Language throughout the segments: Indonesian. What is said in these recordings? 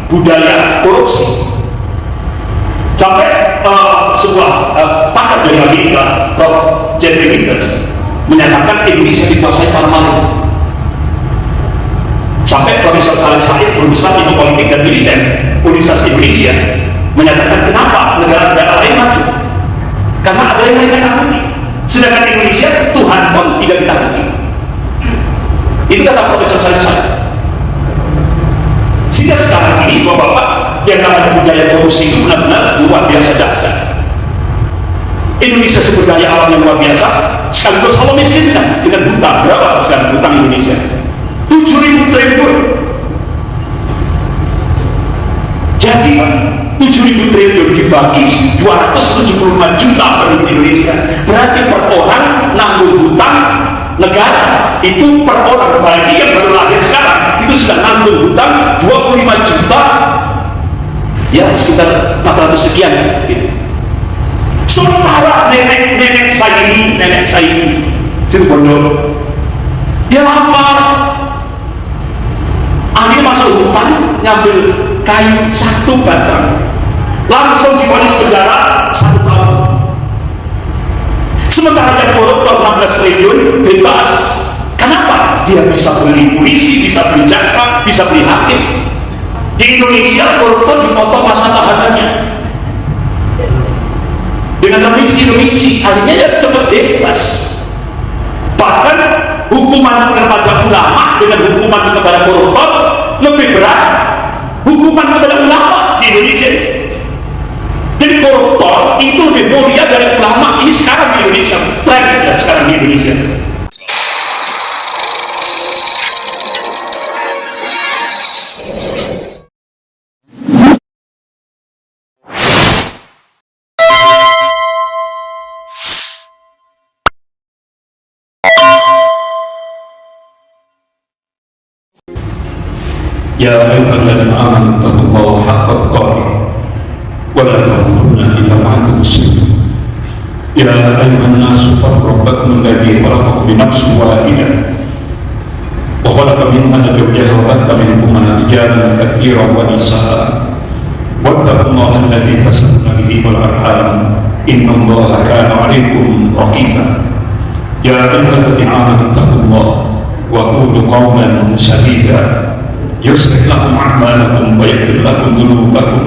budaya korupsi. Sampai sebuah pakar dari Amerika, Prof. Jeffrey Winters, menyatakan Indonesia dikuasai para maling. Sampai Profesor Salim Said, guru besar ilmu politik dan militer Universitas Indonesia, menyatakan kenapa negara-negara lain maju? Karena ada yang mereka takuti. Sedangkan Indonesia Tuhan pun tidak ditakuti. Itu kata Profesor Salim Said. Sehingga sekarang ini bapak-bapak, yang namanya budaya korupsi itu benar-benar luar biasa dahsyat. Indonesia sumber daya alam yang luar biasa, sekaligus Allah miskinkan dengan hutang. Berapa sekarang hutang Indonesia? 7.000 triliun. Jadi 7.000 triliun dibagi 275 juta penduduk Indonesia, berarti per orang nanggung hutang negara itu per orang. Bagi yang baru lahir sekarang itu sudah nanggung hutang 25 juta, ya sekitar 400 sekian gitu. Sementara nenek saya ini situ bodoh, dia lapar, akhirnya masuk hutan ngambil kayu 1 batang, langsung divonis penjara 1 tahun. Sementara yang koruptor 16 triliun bebas. Kenapa? Dia bisa beli polisi, bisa beli jaksa, bisa beli hakim. Di Indonesia koruptor dipotong masa tahanannya dengan remisi, akhirnya ya cepat bebas. Bahkan hukuman kepada ulama dengan hukuman kepada koruptor lebih berat hukuman kepada ulama di Indonesia. Jadi koruptor itu lebih mulia dari ulama. Ini sekarang di Indonesia, tren ya sekarang di Indonesia. Ya ayyuhalladzina amanu taqullaha haqqa tuqatih wa la tamutunna illa wa antum muslimun. Ya ayyuhan nasu ittaqu rabbakum alladzi khalaqakum min nafsin wahidah wa khalaqa minha zawjaha wa batha minhuma rijalan katsiran wa nisaa wattaqullaha alladzi tasaaluna bihi wal arham innallaha kana 'alaykum raqiba. Ya ayyuhalladzina amanu taqullaha wa qulu qawlan sadida يصلح لكم أعمالكم ويغفر لكم ذنوبكم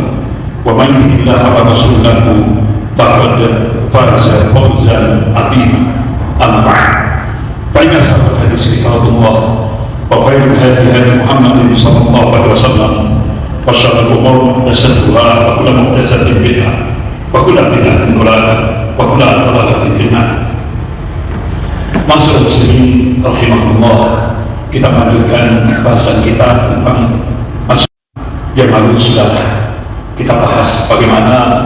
ومن يطع الله ورسوله فقد فاز فوزا عظيما. أما بعد فإن أصدق الحديث كتاب الله وخير الهدي هدي محمد صلى الله عليه وسلم وشر الأمور محدثاتها وكل محدثة بدعة وكل بدعة ضلالة وكل ضلالة في النار. Masyaallah muslimin rahimakumullah. Kita melanjutkan bahasan kita tentang yang lalu sudah kita bahas bagaimana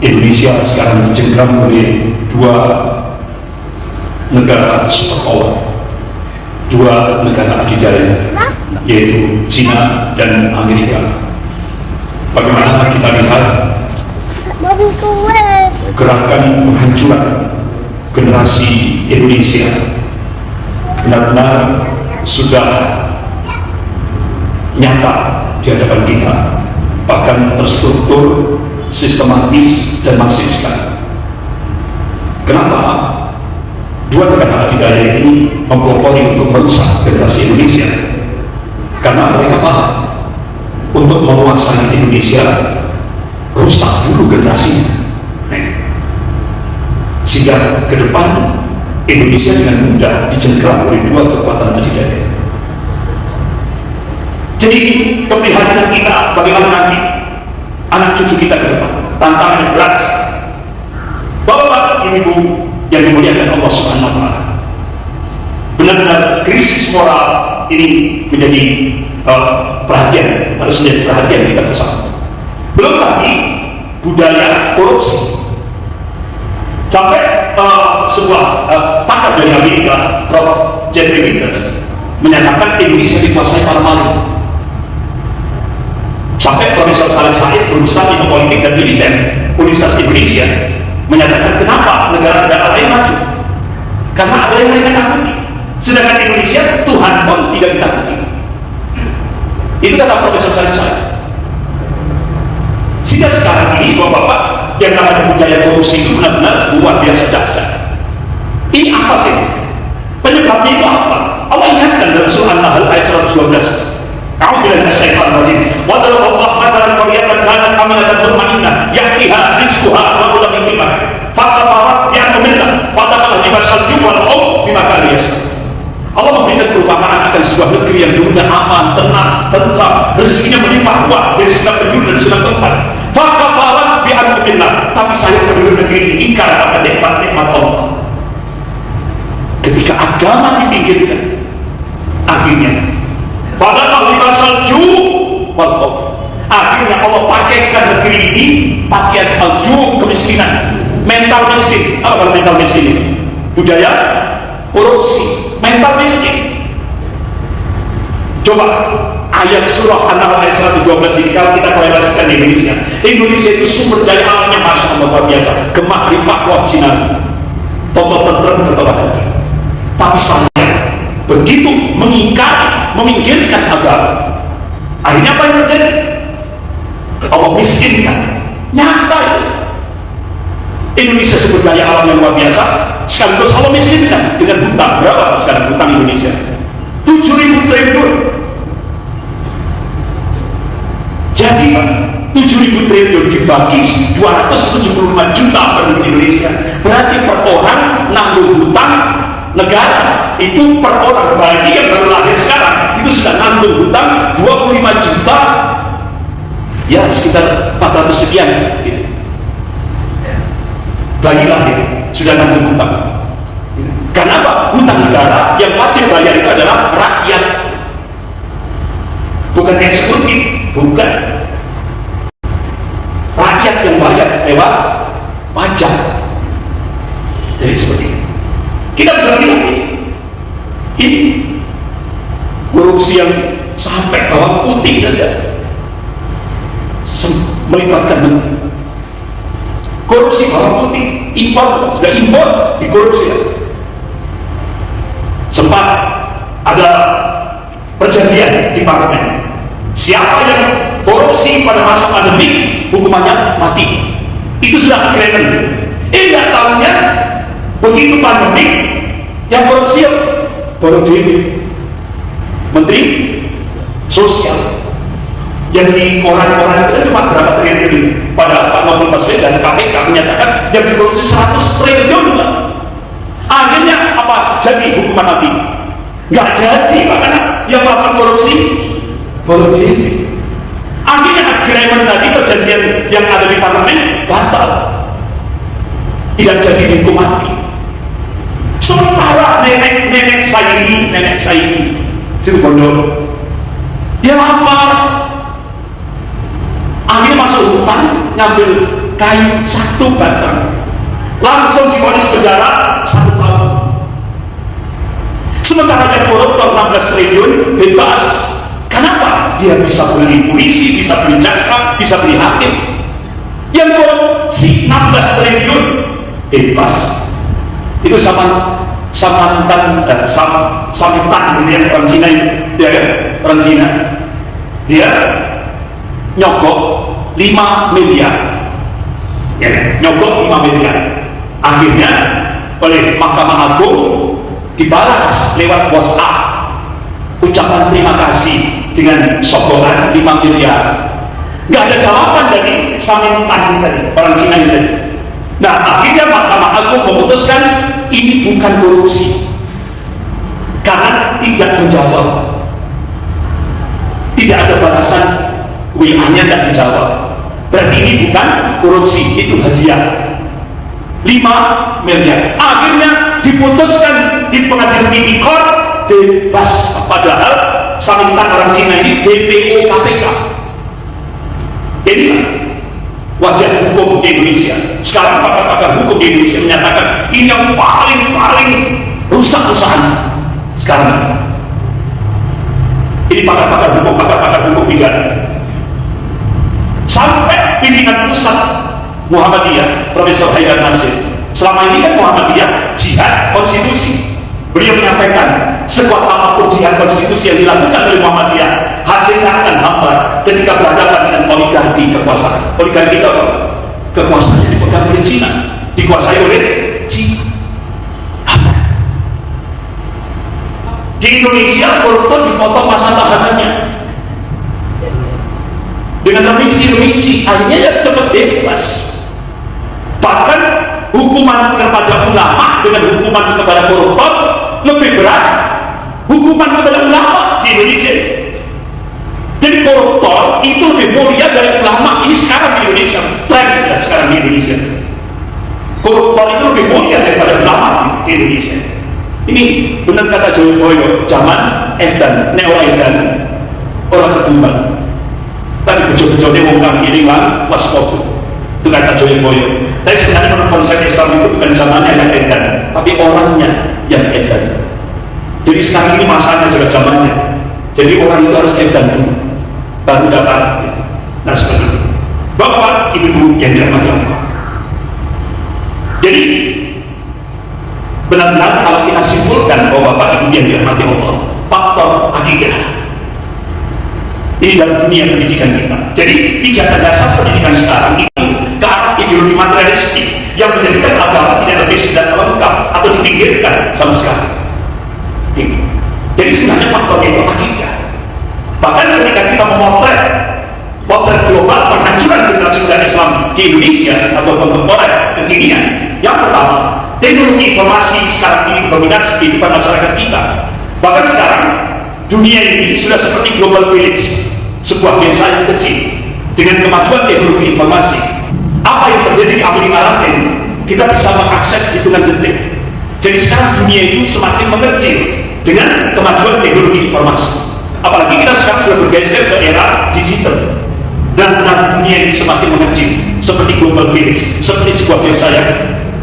Indonesia sekarang dicengkram oleh 2 negara superpower, 2 negara adidaya, yaitu China dan Amerika. Bagaimana kita lihat gerakan penghancuran generasi Indonesia benar-benar sudah nyata di hadapan kita, bahkan terstruktur, sistematis dan masif sekali. Kenapa 2 negara adidaya ini mempelopori untuk merusak generasi Indonesia? Karena mereka paham untuk menguasai Indonesia rusak dulu generasinya, sehingga ke depan Indonesia dengan mudah dicengkram oleh 2 kekuatan adidaya. Jadi keprihatinan kita bagaimana nanti anak cucu kita ke depan, tantangan yang berat. Bapak, ibu yang dimuliakan Allah Subhanahu wa Ta'ala, benar-benar krisis moral ini menjadi perhatian, harus menjadi perhatian kita bersama. Belum lagi budaya korupsi. Sampai sebuah pakar dari Amerika, Prof. Jeffrey Winters, menyatakan Indonesia dikuasai para maling. Sampai Profesor Salim Said, guru besar ilmu politik dan militer Universitas Indonesia, menyatakan kenapa negara-negara lain maju? Karena ada yang mereka takuti. Sedangkan Indonesia Tuhan pun tidak ditakuti. Itu kata Profesor saya. Sehingga sekarang ini bapak-bapak, yang namanya budaya korupsi itu benar-benar luar biasa dahsyat. Ini apa sih? Penyebabnya itu apa? Allah ingatkan dalam surah An-Nahl ayat 112. A'udzubillahi minasyaitonir rajim. Wa darallahu mathalan qaryatan kanat aminatan mutma'innah ya'tiha rizquha ragadan min rabbihha fakafarat bi'an'amillah fataqallaha bibasal wal khawf bima kanu yasna'un. Allah memberikan perumpamaan akan sebuah negeri yang dulunya aman, tenang, tentram, rezekinya melimpah ruah dari segala penjuru dan segala tempat. Fakafarat bi'an'amillah, tapi saya penduduk negeri ini ingkar akan nikmat-nikmat Allah. Ketika agama dipinggirkan, akhirnya padahal libasal wal khawf, akhirnya Allah pakaikan negeri ini pakaian al-ju, kemiskinan, mental miskin. Apa kalau mental miskin ini? Budaya korupsi, mental miskin. Coba ayat surah An-Nahl ayat 112 ini kalau kita korelasikan di Indonesia. Indonesia itu sumber daya alamnya masya Allah luar biasa, gemah limpah wah sinar, toto tentrem tertawa. Tapi saya begitu memingkirkan agama, akhirnya apa yang terjadi? Allah miskinkan. Nyata itu. Indonesia sumber daya alam yang luar biasa, sekaligus Allah miskinkan dengan hutang. Berapa sekarang hutang Indonesia? 7.000 triliun. Jadi 7.000 triliun dibagi 275 juta penduduk Indonesia, berarti per orang nanggung hutang negara itu per orang bayi yang baru lahir sekarang itu sudah nanggung hutang 25 juta, ya sekitar 400 sekian gitu. Bayi lahir sudah nanggung hutang. Karena apa? Hutang negara yang wajib bayar itu adalah rakyat, bukan eksekutif, bukan. Rakyat yang bayar lewat pajak. Jadi seperti itu. Kita bisa bilang ini korupsi yang sampai bawah putih saja melibatkan menteri. Korupsi bawah putih, impor, sudah impor dikorupsi. Sempat ada perjanjian di parlemen, siapa yang korupsi pada masa pandemi hukumannya mati. Itu sudah agreement. Tidak tahunya begitu pandemi yang korupsi baru diri menteri sosial yang di koran-koran itu cuma berapa triliun, pada Pak Novel Baswedan KPK menyatakan yang dikorupsi 100 triliun. Akhirnya apa? Jadi hukuman mati? Nggak jadi, karena yang melakukan korupsi baru diri. Akhirnya agreement tadi, perjanjian yang ada di parlemen batal, tidak jadi dihukum mati. Sementara nenek saya ini situ Bondo, dia lapar, akhirnya masuk hutan ngambil kayu 1 batang, langsung divonis penjara 1 tahun. Sementara yang koruptor 16 triliun bebas. Kenapa? Dia bisa beli polisi, bisa beli jaksa, bisa beli hakim. Yang korupsi 16 triliun bebas. Itu samantan gitu ya, orang Cina itu, ya kan? Orang Cina, dia nyogok 5 miliar, ya kan? Nyogok 5 miliar. Akhirnya oleh Mahkamah Agung dibalas lewat WhatsApp ucapan terima kasih dengan sokongan 5 miliar. Nggak ada jawaban dari samantan tadi, orang Cina itu. Nah, akhirnya Mahkamah Agung memutuskan ini bukan korupsi karena tidak menjawab, tidak ada balasan WA-nya, tidak dijawab. Berarti ini bukan korupsi, itu hadiah 5 miliar. Akhirnya diputuskan di pengadilan tipikor bebas, padahal samintan orang Cina ini DPO KPK. Inilah wajah hukum di Indonesia. Sekarang pakar-pakar hukum di Indonesia menyatakan ini yang paling rusak usaha sekarang. Ini pakar-pakar hukum pidana. Sampai pimpinan pusat Muhammadiyah, Profesor Haidar Nasir. Selama ini kan Muhammadiyah jihad konstitusi. Beliau menyampaikan sekuat apapun jihad konstitusi yang dilakukan oleh Muhammadiyah, hasilnya akan oligarki kekuasaan. Oligarki itu apa? Kekuasaannya dipegang oleh Cina, dikuasai oleh Cina. Di Indonesia koruptor dipotong masa tahanannya dengan remisi, akhirnya ya cepat bebas. Bahkan hukuman kepada ulama dengan hukuman kepada koruptor lebih berat hukuman kepada ulama di Indonesia. Jadi koruptor itu lebih mulia dari ulama. Ini sekarang di Indonesia, tren ya sekarang di Indonesia. Koruptor itu lebih mulia daripada ulama di Indonesia. Ini benar kata Joyoboyo, zaman edan, neo-edan, orang ketumban. Tapi bejo-bejone wong kang ini lan waspada. Itu kata Joyoboyo. Tapi sebenarnya menurut konsep Islam itu bukan zamannya yang edan, tapi orangnya yang edan. Jadi sekarang ini masanya juga zamannya. Jadi orang itu harus edan dulu, baru dapat. Nah seperti itu. Bapak, ibu yang dirahmati Allah. Jadi benar-benar kalau kita simpulkan bahwa Bapak Ibu yang dirahmati Allah, faktor akidah ini dalam dunia pendidikan kita. Jadi pijakan dasar pendidikan sekarang itu ke arah ideologi materialistik yang menjadikan agama tidak lebih dan lengkap atau dipinggirkan sama sekali. Jadi sebenarnya faktornya itu akidah. Bahkan ketika kita memotret potret global penghancuran generasi muda Islam di Indonesia atau kontemporer kekinian, yang pertama, teknologi informasi sekarang ini mendominasi kehidupan masyarakat kita. Bahkan sekarang dunia ini sudah seperti global village, sebuah desa yang kecil dengan kemajuan teknologi informasi. Apa yang terjadi di Amerika Latin kita bisa mengakses hitungan detik. Jadi sekarang dunia itu semakin mengecil dengan kemajuan teknologi informasi. Apalagi kita sekarang sudah bergeser ke era digital dan benar dunia ini semakin mengecil seperti global village, seperti sebuah desa yang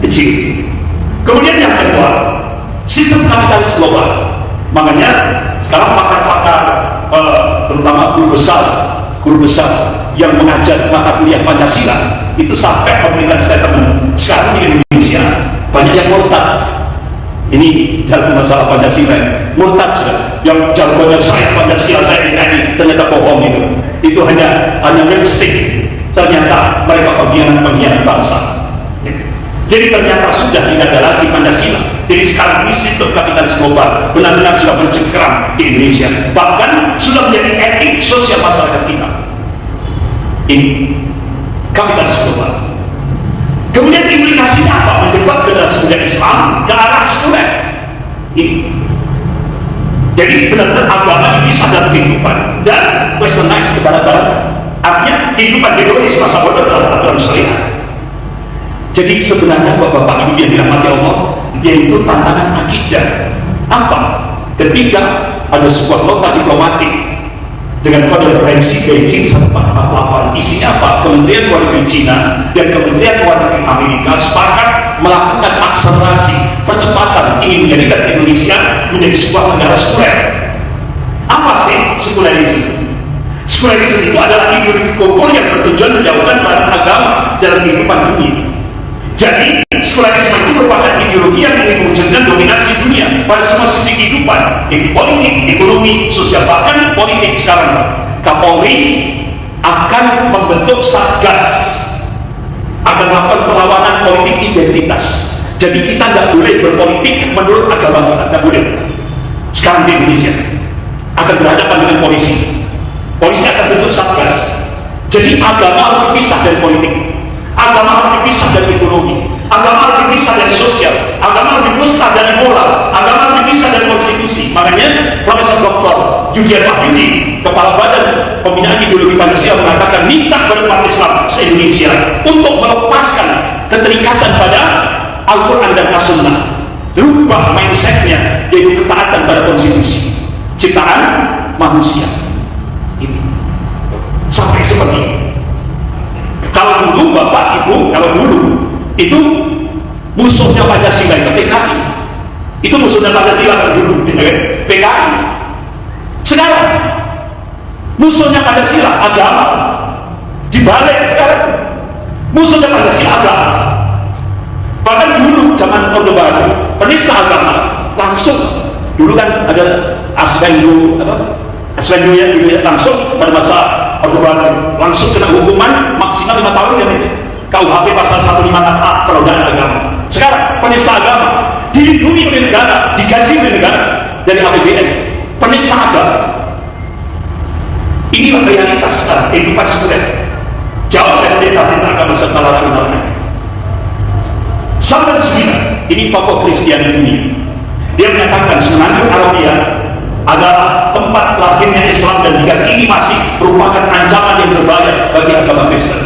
kecil. Kemudian yang kedua, sistem kapitalis global. Makanya sekarang pakar-pakar terutama guru besar yang mengajar mata kuliah Pancasila itu sampai memberikan statement sekarang di Indonesia banyak yang murtad. Ini dalam masalah Pancasila, murtad sudah. Yang jargonnya saya Pancasila, saya ini ternyata bohong itu. Itu hanya lipstick. Ternyata mereka pengkhianat bangsa. Jadi ternyata sudah tidak ada lagi Pancasila. Jadi sekarang ini sistem kapitalis global benar-benar sudah mencengkeram di Indonesia. Bahkan sudah menjadi etik sosial masyarakat kita. Ini kapitalis global. Kemudian implikasinya apa? Menjebak generasi muda Islam ke arah sekuler. Ini. Jadi benar-benar agama dipisah dalam kehidupan dan westernize ke barat-barat. Artinya kehidupan hedonis masa bodoh dalam aturan syariat. Jadi sebenarnya Bapak Ibu yang dirahmati Allah, yaitu tantangan akidah. Apa? Ketika ada sebuah nota diplomatik dengan kode referensi Beijing 1448, isinya apa? Kementerian Luar Negeri Cina dan Kementerian Luar Negeri Amerika sepakat melakukan akselerasi percepatan ingin menjadikan Indonesia menjadi sebuah negara sekuler. Apa sih sekulerisme? Sekulerisme itu adalah ideologi kufur yang bertujuan menjauhkan peran agama dalam kehidupan dunia. Jadi sekulerisme itu merupakan ideologi yang ingin mewujudkan dominasi dunia pada semua sisi kehidupan, politik, ekonomi, sosial, bahkan politik sekarang. Kapolri akan membentuk satgas, akan melakukan perlawanan politik identitas. Jadi kita nggak boleh berpolitik menurut agama kita, nggak boleh. Sekarang di Indonesia akan berhadapan dengan polisi. Polisi akan bentuk satgas. Jadi agama harus dipisah dari politik. Agama harus dipisah dari ekonomi, agama harus dipisah dari sosial, agama harus dipisah dari moral, agama harus dipisah dari konstitusi. Makanya Profesor Dr. Judian Wahyudi, Kepala Badan Pembinaan Ideologi Pancasila, mengatakan minta kepada umat Islam se-Indonesia untuk melepaskan keterikatan pada Al-Quran dan As-Sunnah, rubah mindsetnya, yaitu ketaatan pada konstitusi ciptaan manusia. Ini sampai seperti ini. Kalau dulu Bapak Ibu, kalau dulu itu musuhnya Pancasila itu PKI, itu musuhnya Pancasila kan dulu, PKI. Sekarang musuhnya Pancasila agama, dibalik sekarang musuhnya Pancasila agama. Bahkan dulu zaman Orde Baru penista agama langsung, dulu kan ada Aswendu yang dulu langsung pada masa Orde Baru langsung kena hukuman maksimal 5 tahun kan itu. KUHP pasal 156A penodaan agama. Sekarang penista agama dilindungi oleh negara, digaji oleh negara dari APBN. Penista agama. Inilah realitas kehidupan sekuler. Jauh dari perintah agama serta larangan-larangan. Sahabat Semina, ini tokoh Kristen dunia. Dia menyatakan Semenanjung Arabia adalah tempat lahirnya Islam dan hingga kini masih merupakan ancaman yang berbahaya bagi agama Kristen.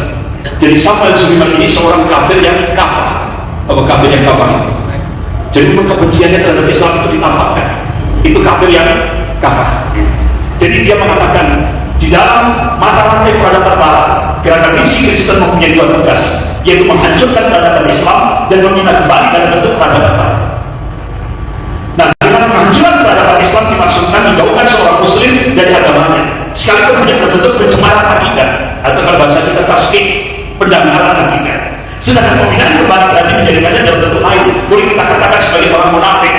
Jadi sahabat Semina ini seorang kafir yang kafir. Apa kafir yang kafir? Jadi kebenciannya terhadap Islam itu ditampakkan. Itu kafir yang kafir. Jadi dia mengatakan di dalam mata rantai peradaban Barat, gerakan misi Kristen mempunyai 2 tugas, yaitu menghancurkan peradaban Islam dan meminta kembali dalam bentuk peradaban Barat. Nah, dengan penghancuran peradaban Islam dimaksudkan menjauhkan seorang Muslim dari agamanya, sekalipun hanya berbentuk pencemaran akidah, atau kalau bahasa kita tasbih, pendangkalan akidah. Sedangkan pemindahan kembali berarti menjadikannya dalam bentuk lain, boleh kita katakan sebagai orang munafik,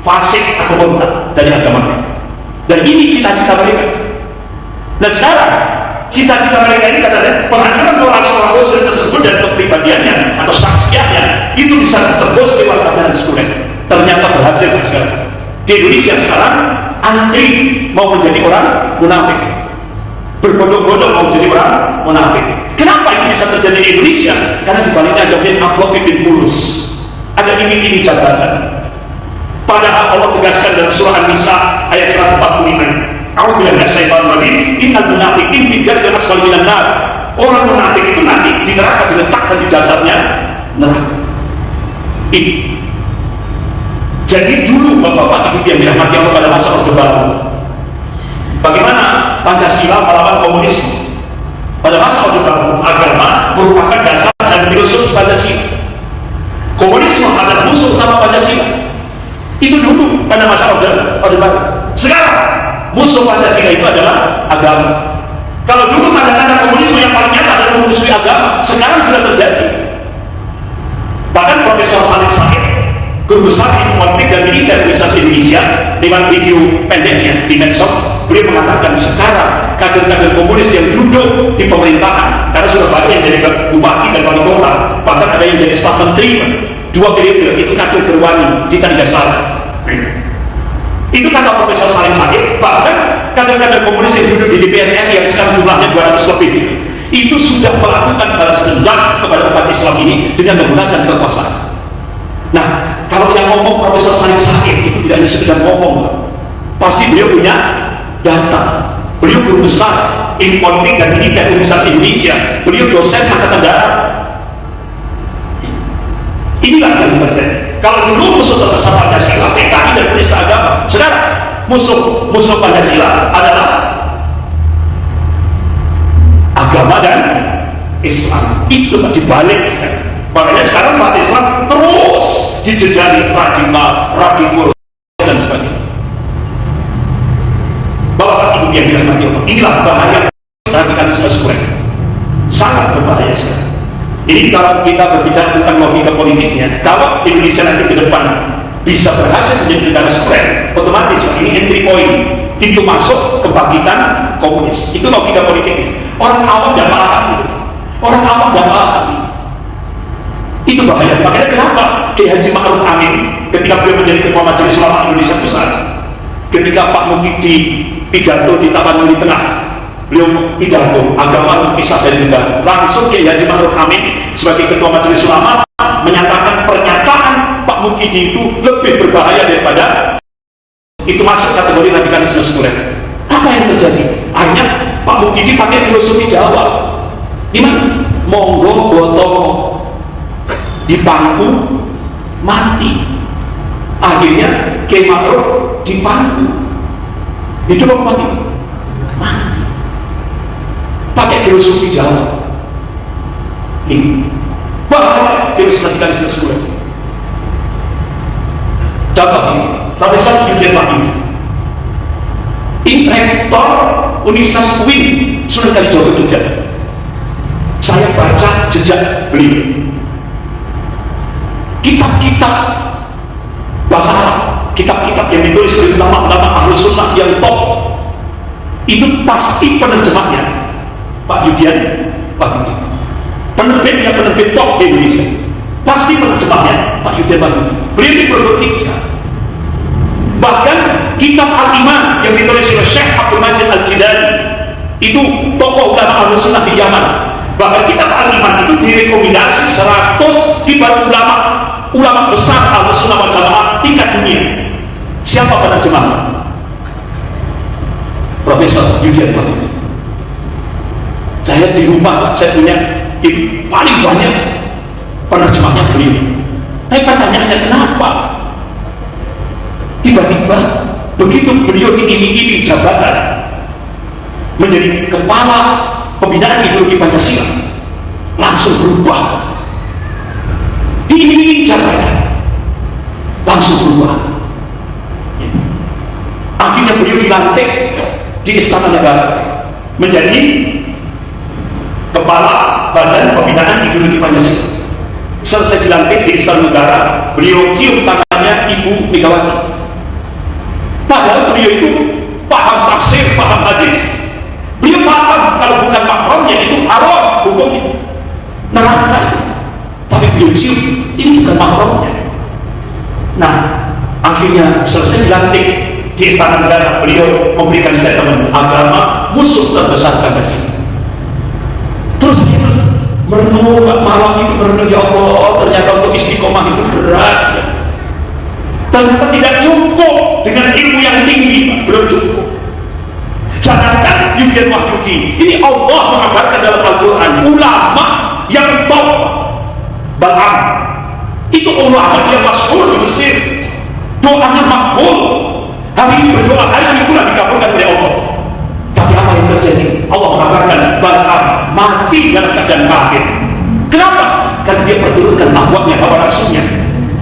fasik atau murtad dari agamanya. Dan ini cita-cita mereka. Dan sekarang cita-cita mereka ini katanya penghancuran moral seorang Muslim tersebut dan kepribadiannya atau saksiannya itu bisa ditebus lewat ajaran sekuler. Ternyata berhasil sekarang. Di Indonesia sekarang antri mau menjadi orang munafik, berbondong-bondong mau menjadi orang munafik. Kenapa ini bisa terjadi di Indonesia? Karena di baliknya ada amplop pimpin fulus, ada iming-iming jabatan. Padahal Allah tegaskan dalam surah An-Nisa ayat 145. A'udzubillahi minasyaitonir rajim. Innal munafiqin fi darkil asfali minan nar. Orang munafik itu nanti di neraka diletakkan di dasarnya neraka. Ini. Jadi dulu Bapak-bapak Ibu yang dirahmati Allah pada masa Orde Baru, bagaimana Pancasila melawan komunisme? Pada masa Orde Baru, agama merupakan dasar dan filosofi Pancasila. Komunisme adalah musuh utama Pancasila. Itu dulu pada masa Orde Baru. Sekarang musuh Pancasila itu adalah agama. Kalau dulu tanda-tanda komunisme yang paling nyata adalah memusuhi agama, sekarang sudah terjadi. Bahkan Profesor Salim Said, guru besar ilmu politik dan militer Universitas Indonesia, lewat video pendeknya di medsos, beliau mengatakan sekarang kader-kader komunis yang duduk di pemerintahan, karena sudah banyak yang jadi bupati dan wali kota, bahkan ada yang jadi staf menteri 2 periode, itu kader gerwani di Tandigasar. Itu kata Profesor Salim Said. Bahkan kader-kader komunis yang duduk di DPR RI yang sekarang jumlahnya 200 lebih itu sudah melakukan balas dendam kepada umat Islam ini dengan menggunakan kekuasaan. Nah, kalau yang ngomong Profesor Salim Said itu tidak hanya sekedar ngomong, pasti beliau punya data. Beliau guru besar ilmu politik dan militer Universitas Indonesia, beliau dosen Angkatan Darat. Inilah yang terjadi. Kalau dulu musuh terbesar Pancasila, PKI dan penista agama, sekarang musuh Pancasila adalah agama dan Islam. Itu dibalik. Makanya sekarang umat Islam terus dijejali radikal dan sebagainya. Bapak Ibu yang dirahmati Allah, inilah bahaya radikalisme sekuler. Sangat berbahaya sekali. Ini kalau kita berbicara tentang logika politiknya, kalau Indonesia nanti ke depan bisa berhasil menjadi negara sekuler, otomatis ini entry point, pintu masuk kebangkitan komunis. Itu logika politiknya. Orang awam tidak paham itu. Orang awam tidak paham itu. Itu bahaya. Makanya kenapa Kiai Haji Ma'ruf Amin ketika beliau menjadi ketua Majelis Ulama Indonesia Pusat, ketika Pak Mukidi pidato di Tapanuli Tengah, beliau pidato agama pisah dari negara, langsung Kiai Haji Ma'ruf Amin sebagai ketua Majelis Ulama menyatakan pernyataan Pak Mukidi itu lebih berbahaya daripada itu, masuk kategori radikalisme sekuler. Apa yang terjadi? Akhirnya Pak Mukidi pakai filosofi Jawa. Gimana? Monggo botomo di pangku mati. Akhirnya Kiai Ma'ruf di pangku itu loh mati. Pakai filosofi Jawa. Ini bahaya filosofi radikalisme sekuler. Contoh ini, Profesor Yudhian Wahid, ini rektor Universitas UIN Sunan Kalijogo juga. Saya baca jejak beliau, kitab-kitab bahasa Arab, kitab-kitab yang ditulis oleh ulama-ulama Ahlus Sunnah yang top, itu pasti penerjemahnya Pak Yudian Wahyudi, penerbitnya penerbit top di Indonesia, pasti penerjemahnya Pak Yudian Wahyudi. Beliau ini produktif sekali. Bahkan kitab Al-Iman yang ditulis oleh Syekh Abdul Majid Al-Jilani, itu tokoh ulama Ahlus Sunnah di Yaman. Bahkan kitab Al-Iman itu direkomendasi 100 kibar ulama besar Ahlus Sunnah wal Jamaah tingkat dunia. Siapa penerjemahnya? Profesor Yudian Wahyudi. Saya di rumah, saya punya itu paling banyak penerjemahnya beliau. Tapi pertanyaannya, kenapa tiba-tiba begitu beliau diiming-iming jabatan menjadi kepala pembinaan ideologi Pancasila langsung berubah? Diiming-iming jabatan langsung berubah. Akhirnya beliau dilantik di Istana Negara menjadi kepala Badan Pembinaan Ideologi Pancasila. Selesai dilantik di Istana Negara, beliau cium tangannya Ibu Megawati. Padahal beliau itu paham tafsir, paham hadis. Beliau paham kalau bukan mahramnya itu haram hukumnya, neraka. Tapi beliau cium, ini bukan mahramnya. Nah, akhirnya selesai dilantik di Istana Negara, beliau memberikan statement agama musuh terbesar Pancasila. Terus merenung malam itu, merenung, ya Allah, ternyata untuk istiqomah itu berat. Ternyata tidak cukup dengan ilmu yang tinggi, belum cukup. Jangankan Yudian Wahyudi, ini Allah mengabarkan dalam Al-Quran ulama yang top. Bal'am itu ulama yang masyhur di Mesir, doanya makbul. Hari ini berdoa, hari ini pula dikabulkan oleh Allah. Tapi apa yang terjadi? Allah mengabarkan Bal'am mati dalam keadaan kafir. Kenapa? Karena dia perturutkan ahwanya, hawa nafsunya.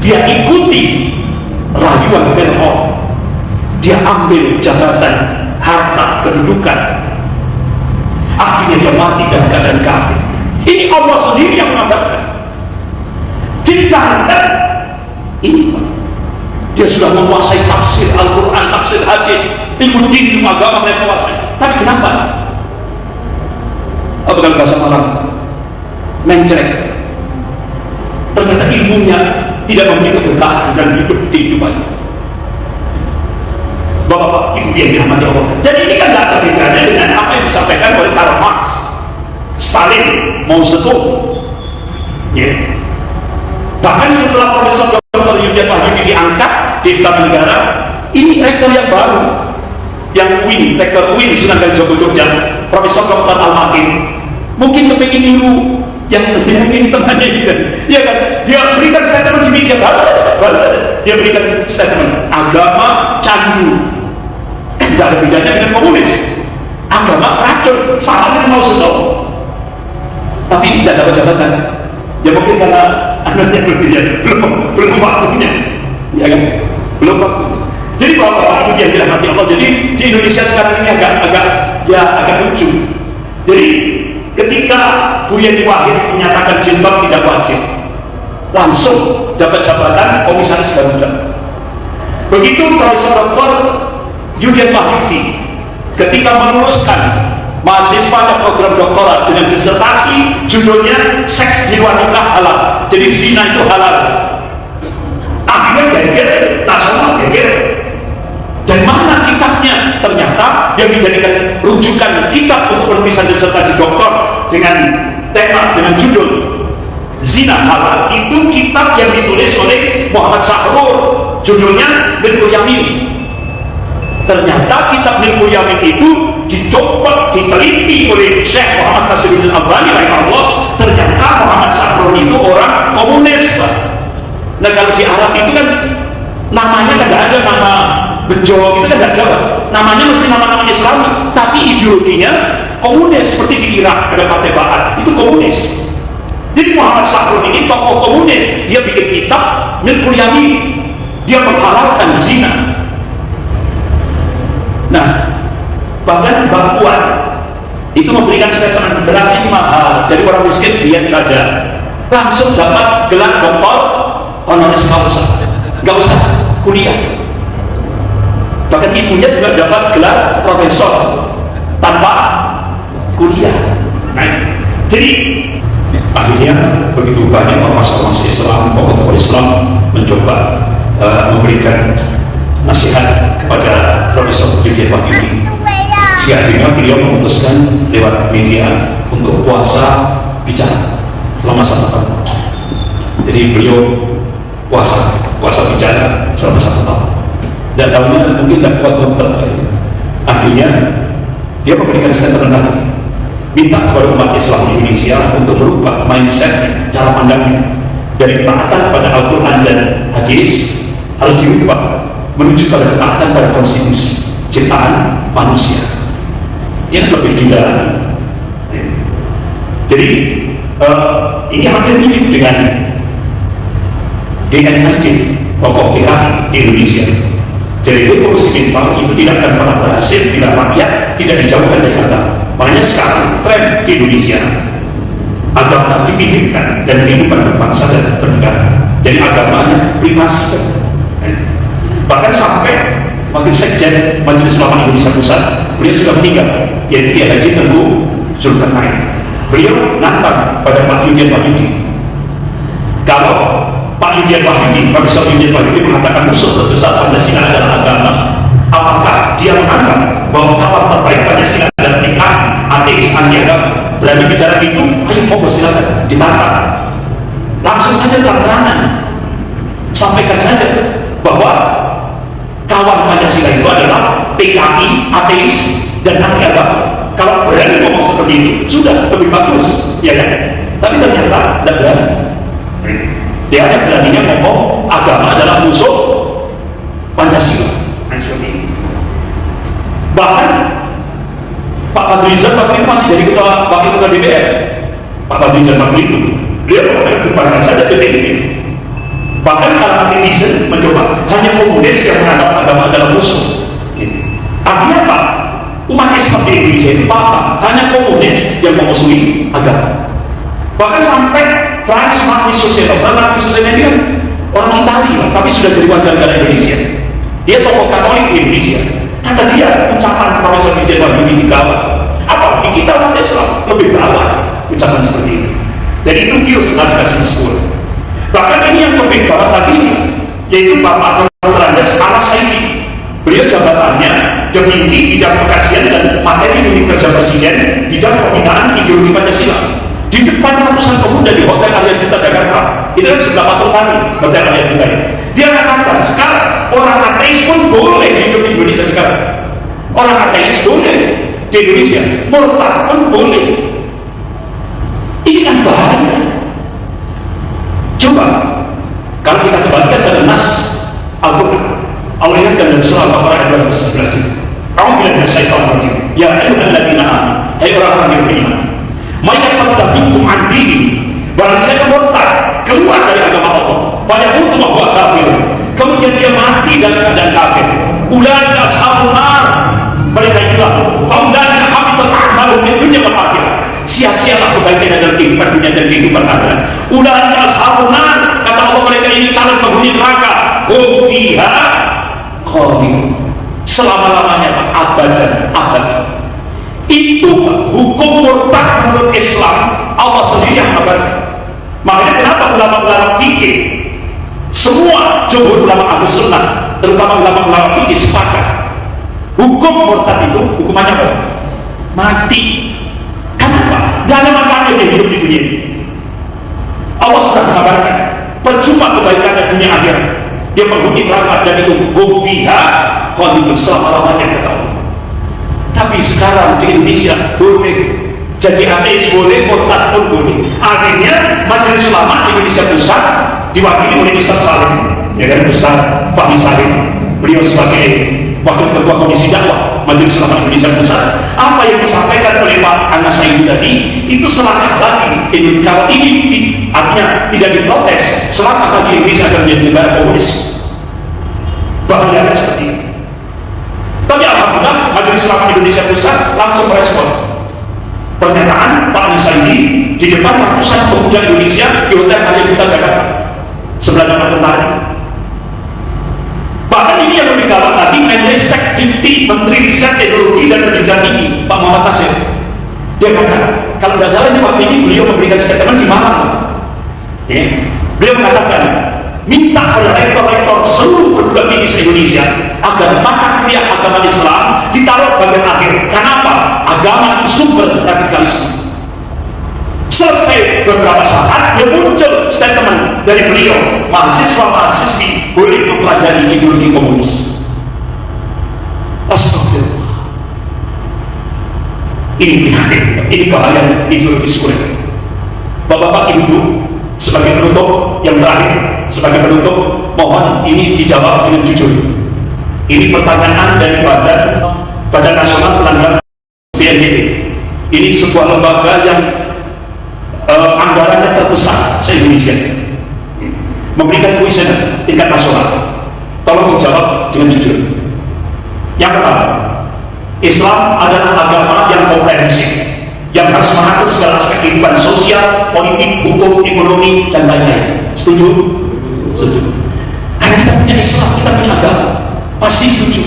Dia ikuti rayuan Fir'aun. Dia ambil jabatan, harta, kedudukan. Akhirnya dia mati dalam keadaan kafir. Ini Allah sendiri yang mengabarkan. Jadi jangan ini, dia sudah menguasai tafsir Al-Quran, tafsir hadis, ilmu din, ilmu agama mereka kuasai. Tapi kenapa? Apa kalau bahasa Arab? Mencret. Ternyata ilmunya tidak memberi keberkahan dan hidup di kehidupannya. Bapak-bapak, ibu yang dirahmati Allah. Jadi ini kan tidak ada bedanya dengan apa yang disampaikan oleh Karl Marx, Stalin, Mao Zedong. Yeah. Bahkan setelah Profesor Dr. Yudian Wahyudi diangkat di Istana Negara, ini rektor yang baru, yang UIN, rektor UIN Sunan Kalijogo Jogja, Profesor Dr. Al-Makin, mungkin kepingin niru yang ini temannya juga, ya kan? Dia berikan statement di media, dia berikan statement agama candu, kan tidak ada bedanya dengan komunis. Agama racun, sama dengan Mao Zedong, tapi tidak dapat jabatan. Ya mungkin karena anaknya belum waktunya, ya kan? Belum waktunya. Jadi bapak-bapak itu yang dirahmati Allah. Jadi di Indonesia sekarang ini agak lucu. Jadi ketika Bu Yeni Wahid menyatakan jilbab tidak wajib, langsung dapat jabatan komisaris Garuda. Begitu Profesor Dr. Yudian Wahyudi ketika meluluskan mahasiswanya program doktorat dengan disertasi judulnya seks di luar nikah halal, jadi zina itu halal. Akhirnya geger, nasional geger. Dari mana kitabnya? Ternyata yang dijadikan rujukan kitab untuk penulisan disertasi doktor dengan tema, dengan judul zina halal itu kitab yang ditulis oleh Muhammad Sahrur, judulnya Milkul Yamin. Ternyata kitab Milkul Yamin itu dicoba, diteliti oleh Syekh Muhammad Nasiruddin Albani rahimahullah. Ternyata Muhammad Sahrur itu orang komunis, Pak. Nah kalau di Arab itu kan namanya kan tidak ada nama bejo, itu kan tidak ada, Pak. Namanya mesti nama-nama Islam, tapi ideologinya komunis. Seperti di Irak ada Partai Ba'ath, itu komunis. Jadi Muhammad Sahrur ini tokoh komunis, dia bikin kitab Milkul Yamin, dia menghalalkan zina. Nah, bahkan Mbak Puan itu memberikan statement beras ini mahal, jadi orang miskin diet saja, langsung dapat gelar doktor honoris causa, nggak usah kuliah. Bahkan ibunya juga dapat gelar profesor tanpa kuliah. Islam, tokoh-tokoh Islam mencoba memberikan nasihat kepada Profesor Yudhian Wahyudi. Sehingga akhirnya beliau memutuskan lewat media untuk puasa bicara selama 1 tahun. Jadi beliau puasa bicara selama 1 tahun. Dan tahunnya mungkin tidak kuat untuk akhirnya dia memberikan statement lagi, minta kepada umat Islam di Indonesia untuk merubah mindset, cara pandangnya dari ketaatan pada Al-Quran dan Hadis harus dirubah menuju pada ketaatan pada konstitusi ciptaan manusia yang lebih gila lagi. Jadi ini hampir mirip dengan DNID, pokok PKI di Indonesia. Jadi revolusi mental itu tidak akan pernah berhasil bila rakyat tidak dijauhkan dari agama. Makanya sekarang tren di Indonesia agama dipikirkan dan kehidupan berbangsa dan bernegara. Jadi agamanya privasi. Bahkan sampai wakil sekjen Majelis Ulama Indonesia Pusat, beliau sudah meninggal, yaitu Kiai Haji Tengku Zulkarnain. Beliau nantang pada Pak Yudhian Wahyudi, kalau Pak Yudhian Wahyudi, Profesor Yudhian Wahyudi mengatakan musuh terbesar Pancasila adalah agama, apakah dia menganggap bahwa kawan terbaik Pancasila adalah PKI, ateis, anti agama? Berani bicara itu? Ayo monggo silakan ditantang. Langsung saja terang-terangan sampaikan saja bahwa kawan Pancasila itu adalah PKI, ateis, dan anti agama. Kalau berani ngomong seperti itu, sudah lebih bagus, ya kan? Tapi ternyata tidak berani. Dia hanya beraninya ngomong agama adalah musuh Pancasila. Nah, seperti ini. Bahkan Pak Fadlizon waktu itu masih jadi wakil ketua DPR. Pak Fadlizon waktu itu beliau mengatakan saja PPIP. Bahkan kalau netizen mencoba, hanya komunis yang menganggap agama adalah musuh. Artinya apa? Umat Islam di Indonesia itu paham, hanya komunis yang memusuhi agama. Bahkan sampai Franz Marquis Suseno ini kan orang Italia, tapi sudah jadi warga negara Indonesia. Dia tokoh Katolik di Indonesia. Kata dia, ucapan Profesor Yudhian Wahyudi gawat. Apalagi kita umat Islam lebih gawat ucapan seperti itu. Jadi itu virus radikalisme. Bahkan ini yang lebih gawat lagi, yaitu Bapak Dr. Andes Al-Saidi. Beliau jabatannya Deputi Bidang Pengkajian dan Materi Unit Kerja Presiden Bidang Pembinaan Ideologi Pancasila. Di depan ratusan pemuda di Hotel Arya Duta Jakarta, itu kan sebelah Patung Tani, Hotel Arya Duta. Dia mengatakan sekarang orang ateis pun boleh hidup di Indonesia sekarang. Orang ateis boleh di Indonesia, murtad pun boleh. Ini kan bahaya. Coba kalau kita kembalikan pada nas Al-Quran, Allah ingatkan dalam surah Al-Baqarah ayat 211 itu, "A'udzu billahi minasyaitonir rajim. Ya ayyuhalladzina amanu, hai orang-orang yang beriman, may yartadda minkum 'an dini, barang siapa murtad keluar dari agama Allah, fa yamutu wa huwa kafir, kemudian dia mati dalam keadaan kafir, ulaika ashabun nar, mereka itulah faulaika habitat a'maluhum fid dunya wal akhirah, sia-sialah kebaikan dalam kehidupan dunia dan kehidupan akhirat. Ulaika ashabun nar, kata Allah, mereka ini calon penghuni neraka, hum fiha khalidun, selama-lamanya abadan abadi. Itu hukum murtad menurut Islam, Allah sendiri yang mengabarkan. Makanya kenapa ulama-ulama fikih, semua jumhur ulama Ahlus Sunnah, terutama ulama-ulama fikih sepakat hukum murtad itu hukumannya apa? Mati. Kenapa? Gak ada manfaatnya dia hidup di dunia ini. Allah sudah mengabarkan percuma kebaikan di dunia akhirat, dia penghuni neraka, dan itu hum fiha khalidun, selama-lamanya, kata Allah. Tapi sekarang di Indonesia boleh jadi ateis, boleh murtad pun boleh. Akhirnya Majelis Ulama Indonesia Pusat diwakili oleh Ustaz Salim, ya kan, Ustaz Fahmi Salim. Beliau sebagai wakil ketua Komisi Dakwah Majelis Ulama Indonesia Pusat. Apa yang disampaikan oleh Pak Anas Saidi tadi itu selangkah lagi. Kalau ini artinya tidak diprotes, selangkah lagi Indonesia akan menjadi negara komunis. Bahaya seperti ini. Tapi alhamdulillah Majelis Ulama Indonesia Pusat langsung merespon pernyataan Pak Anas Saidi di depan ratusan pemuda Indonesia di Hotel Arya Duta Jakarta sebelah Patung Tani. Bahkan ini yang lebih gawat lagi, Menristek Dikti Menteri Riset Teknologi dan Pendidikan Tinggi Pak Muhammad Nasir, dia kata, kalau tidak salah ini waktu ini beliau memberikan statement di Malang, ya. Beliau mengatakan, minta pada rektor-rektor seluruh perguruan tinggi se-Indonesia agar mata kuliah agama Islam ditaruh bagian akhir. Kenapa? Agama itu sumber radikalisme. Selesai beberapa saat, dia muncul statement dari beliau, mahasiswa-mahasiswi boleh mempelajari ideologi komunis. Astagfirullah. Ini prihatin, ini bahaya ideologi sekuler. Bapak-bapak, ibu-ibu, sebagai penutup yang terakhir, sebagai penutup, mohon ini dijawab dengan jujur. Ini pertanyaan dari Badan Nasional Pelanggaran BNPB. Ini sebuah lembaga yang anggarannya terbesar se-Indonesia, memberikan kuesioner tingkat nasional. Tolong dijawab dengan jujur. Yang pertama, Islam adalah agama yang komprehensif, yang harus mengatur segala aspek kehidupan sosial, politik, hukum, ekonomi, dan lainnya. Setuju? Setuju. Karena kita punya Islam, kita punya agama, pasti setuju.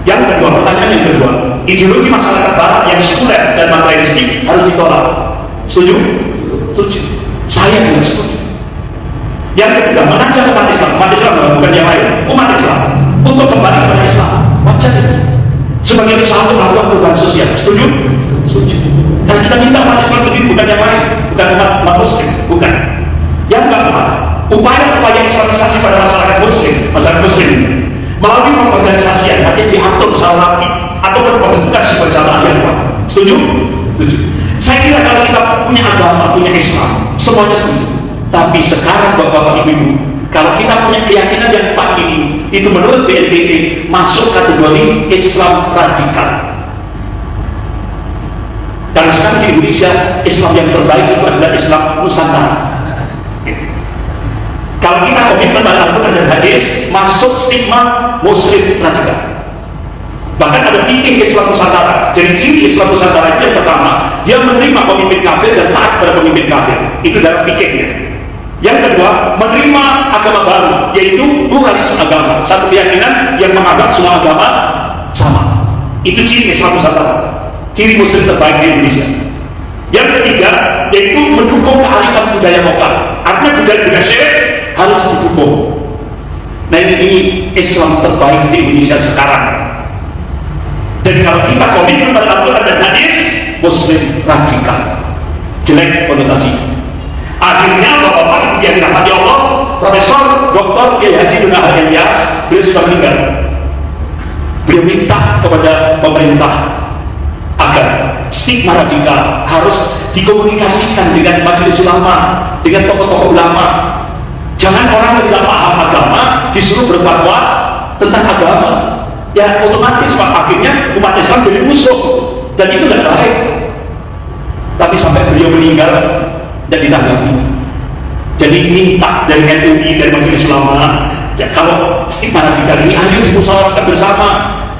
Yang kedua, pertanyaan yang kedua, ideologi masyarakat barat yang sekuler dan materialistik harus ditolak. Setuju? Setuju. Saya juga setuju. Yang ketiga, mengajak umat Islam bukan yang lain, umat Islam untuk kembali kepada Islam. Wajar ini sebagai usaha untuk melakukan perubahan sosial. Setuju? Setuju. Karena kita minta umat Islam sendiri, bukan yang lain, bukan umat Muslim, bukan. Yang keempat, upaya-upaya islamisasi pada masyarakat Muslim melalui pengorganisasian nanti diatur secara rapi atau pembentukan sebuah jamaah yang kuat. Setuju? Setuju. Saya kira kalau kita punya agama, punya Islam, semuanya setuju. Tapi sekarang bapak-bapak ibu-ibu, kalau kita punya keyakinan yang kuat ini, itu menurut BNPB masuk kategori Islam radikal. Dan sekarang di Indonesia, Islam yang terbaik itu adalah Islam Nusantara. Kalau kita komitmen pada Al-Quran dan hadis, masuk stigma Muslim radikal. Bahkan ada fikih Islam Nusantara. Jadi ciri Islam Nusantara itu yang pertama, dia menerima pemimpin kafir dan taat pada pemimpin kafir. Itu dalam fikihnya. Yang kedua, menerima agama baru, yaitu pluralisme agama, satu keyakinan yang menganggap semua agama sama. Itu ciri Islam Nusantara, ciri Muslim terbaik di Indonesia. Yang ketiga, yaitu mendukung kearifan budaya lokal. Artinya budaya syirik harus didukung. Nah ini Islam terbaik di Indonesia sekarang. Dan kalau kita komitmen pada Al-Quran dan hadis, Muslim radikal, jelek konotasi. Akhirnya bapak-bapak yang dirahmati Allah, Profesor Dr. Kiai Haji Nurul Ilyas, beliau sudah meninggal. Beliau minta kepada pemerintah agar stigma radikal harus dikomunikasikan dengan majelis ulama, dengan tokoh-tokoh ulama. Jangan orang yang tidak paham agama disuruh berfatwa tentang agama. Ya otomatis pak, akhirnya umat Islam jadi musuh, dan itu tidak baik. Tapi sampai beliau meninggal dan ditanggapi. Jadi minta dari MUI, dari majelis ulama, ya, kalau stigma radikal ini ayo dimusyawarahkan bersama.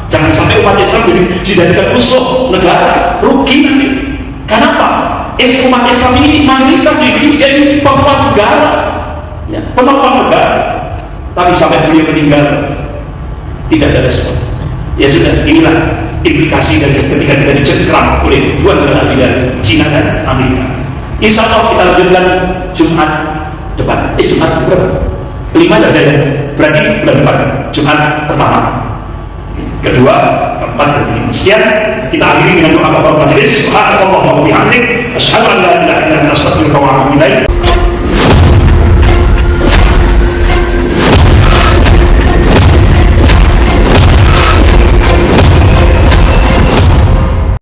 Jangan sampai umat Islam jadi dijadikan musuh negara, rugi nanti. Kenapa? Umat Islam ini mayoritas di Indonesia ini penopang negara, ya, penopang negara. Tapi sampai beliau meninggal tidak ada respon. Ya sudah, inilah implikasi dari ketika kita dicengkram oleh dua negara dari Cina dan Amerika. Insya Allah kita lanjutkan Jumat depan. Jumat berapa? Kelima ada ya? Berarti bulan depan Jumat pertama, kedua, keempat, dan kelima. Sekian kita akhiri dengan doa kafaratul majelis. Subhanallah wa bihamdihi, asyhadu an la ilaha illa anta, astaghfiruka wa atubu ilaik.